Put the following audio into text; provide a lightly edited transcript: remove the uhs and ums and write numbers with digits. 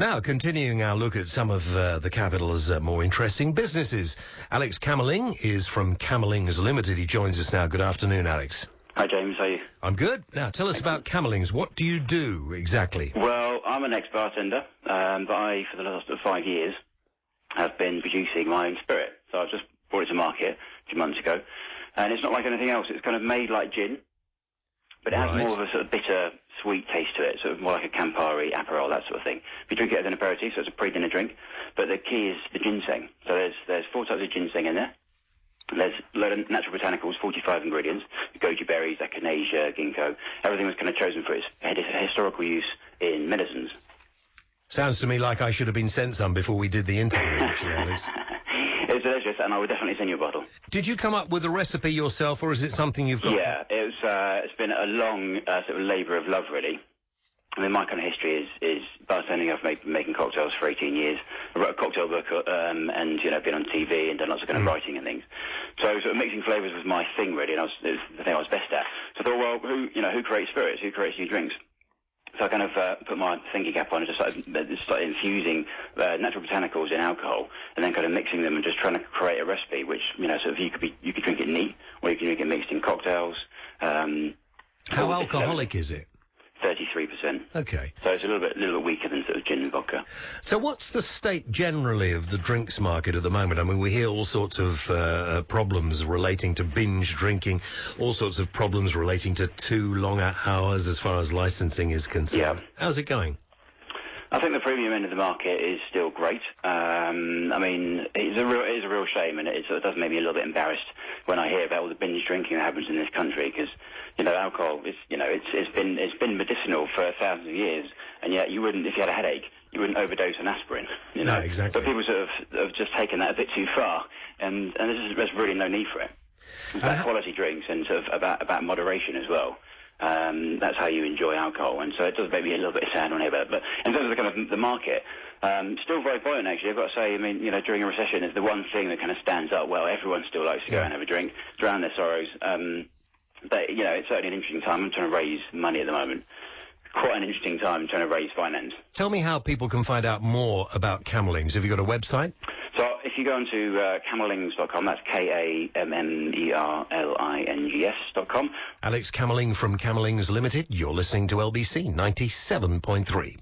Now, continuing our look at some of the capital's more interesting businesses. Alex Kammerling is from Kammerling's Limited. He joins us now. Good afternoon, Alex. Hi, James. How are you? I'm good. Now, tell us about Kammerling's. What do you do exactly? Well, I'm an ex-bartender, but I, for the last 5 years, have been producing my own spirit. So I've just brought it to market a few months ago. And it's not like anything else. It's kind of made like gin, but it has more of a sort of bitter, sweet taste to it, sort of more like a Campari, Aperol, that sort of thing. You drink it as an aperitif, so it's a pre-dinner drink. But the key is the ginseng. So there's 4 types of ginseng in there. There's a load of natural botanicals, 45 ingredients, goji berries, echinacea, ginkgo. Everything was kind of chosen for its historical use in medicines. Sounds to me like I should have been sent some before we did the interview, actually, Alex. It's delicious, and I would definitely send you a bottle. Did you come up with a recipe yourself, or is it something you've got? Yeah, it's been a long sort of labour of love, really. I mean, my kind of history is bartending. I've been making cocktails for 18 years. I wrote a cocktail book, and, you know, been on TV and done lots of kind of writing and things. So sort of mixing flavours was my thing, really, and it was the thing I was best at. So I thought, well, who creates spirits? Who creates new drinks? So I kind of put my thinking cap on and just started infusing natural botanicals in alcohol, and then kind of mixing them and just trying to create a recipe, which, you know, sort of you could drink it neat, or you can drink it mixed in cocktails. How alcoholic is it? 33%. Okay. So it's a little bit weaker than sort of gin and vodka. So what's the state generally of the drinks market at the moment? I mean, we hear all sorts of problems relating to binge drinking, all sorts of problems relating to too long hours as far as licensing is concerned. Yeah. How's it going? I think the premium end of the market is still great. I mean, it is a real shame, and it does make me a little bit embarrassed when I hear about all the binge drinking that happens in this country, because, you know, alcohol is, you know, it's been medicinal for thousands of years, and yet you wouldn't, if you had a headache, you wouldn't overdose on aspirin, you know. No, exactly. But people sort of have just taken that a bit too far, and there's really no need for it. It's about quality drinks and sort of about moderation as well. That's how you enjoy alcohol, and so it does make me a little bit sad when I hear about it. But in terms of the kind of the market, still very buoyant, actually. I've got to say, I mean, you know, during a recession, it's the one thing that kind of stands up. Well, everyone still likes to go and have a drink, drown their sorrows. But, you know, it's certainly an interesting time. I'm trying to raise money at the moment. Quite an interesting time trying to raise finance. Tell me how people can find out more about Kammerling's. Have you got a website? So if you go onto kammerlings.com, that's KAMMERLINGS.com. Alex Kammerling from Kammerling's Limited. You're listening to LBC 97.3.